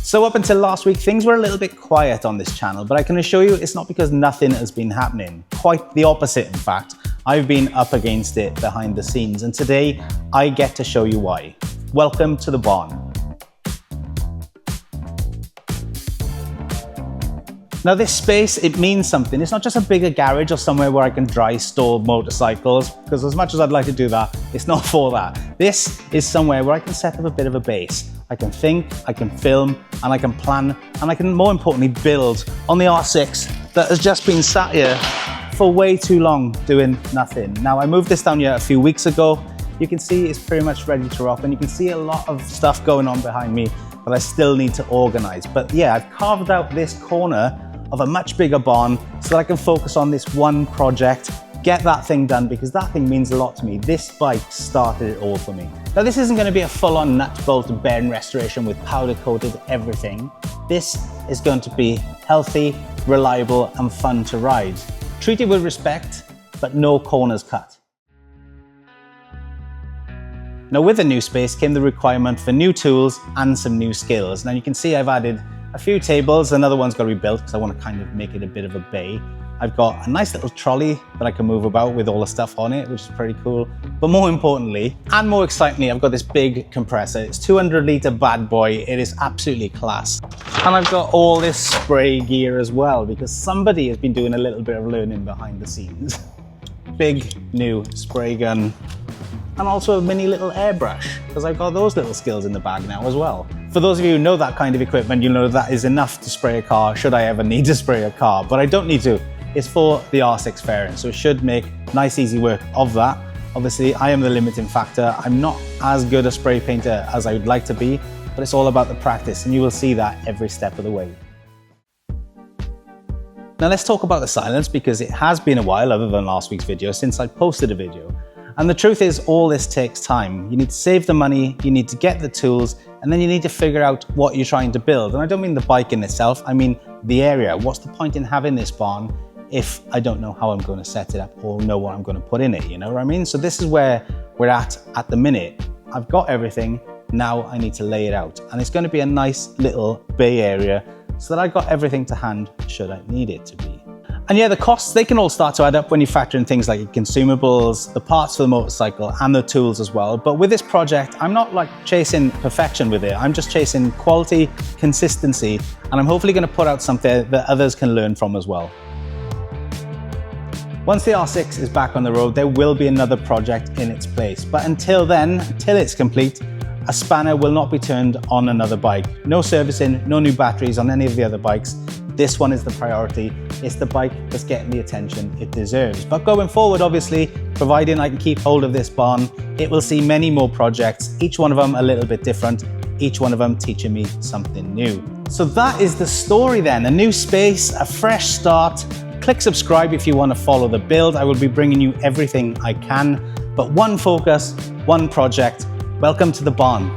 So up until last week, things were a little bit quiet on this channel, but I can assure you it's not because nothing has been happening. Quite the opposite, in fact. I've been up against it behind the scenes, and today I get to show you why. Welcome to the barn. Now this space, it means something. It's not just a bigger garage or somewhere where I can dry store motorcycles, because as much as I'd like to do that, it's not for that. This is somewhere where I can set up a bit of a base. I can think, I can film, and I can plan, and I can, more importantly, build on the R6 that has just been sat here for way too long doing nothing. Now I moved this down here a few weeks ago. You can see it's pretty much ready to rock, and you can see a lot of stuff going on behind me that I still need to organize. But yeah, I've carved out this corner of a much bigger barn so that I can focus on this one project, get that thing done, because that thing means a lot to me. This bike started it all for me. Now this isn't going to be a full-on nut bolt and bearing restoration with powder coated everything. This is going to be healthy, reliable and fun to ride. Treated with respect, but no corners cut. Now with the new space came the requirement for new tools and some new skills. Now you can see I've added a few tables. Another one's got to be built because I want to kind of make it a bit of a bay. I've got a nice little trolley that I can move about with all the stuff on it, which is pretty cool. But more importantly, and more excitingly, I've got this big compressor. It's 200-litre bad boy. It is absolutely class. And I've got all this spray gear as well, because somebody has been doing a little bit of learning behind the scenes. Big new spray gun. And also a mini little airbrush, because I've got those little skills in the bag now as well. For those of you who know that kind of equipment, you know that is enough to spray a car should I ever need to spray a car, but I don't need to. It's for the R6 fairing, so it should make nice, easy work of that. Obviously, I am the limiting factor. I'm not as good a spray painter as I would like to be, but it's all about the practice, and you will see that every step of the way. Now let's talk about the silence, because it has been a while, other than last week's video, since I posted a video. And the truth is, all this takes time. You need to save the money, you need to get the tools, and then you need to figure out what you're trying to build. And I don't mean the bike in itself, I mean the area. What's the point in having this barn if I don't know how I'm going to set it up or know what I'm going to put in it, you know what I mean? So this is where we're at the minute. I've got everything, now I need to lay it out. And it's going to be a nice little bay area so that I've got everything to hand should I need it to be. And yeah, the costs, they can all start to add up when you factor in things like consumables, the parts for the motorcycle, and the tools as well. But with this project, I'm not like chasing perfection with it. I'm just chasing quality, consistency, and I'm hopefully going to put out something that others can learn from as well. Once the R6 is back on the road, there will be another project in its place. But until then, until it's complete, a spanner will not be turned on another bike. No servicing, no new batteries on any of the other bikes. This one is the priority. It's the bike that's getting the attention it deserves. But going forward, obviously, providing I can keep hold of this barn, it will see many more projects, each one of them a little bit different, each one of them teaching me something new. So that is the story then, a new space, a fresh start. Click subscribe if you want to follow the build. I will be bringing you everything I can, but one focus, one project. Welcome to the barn.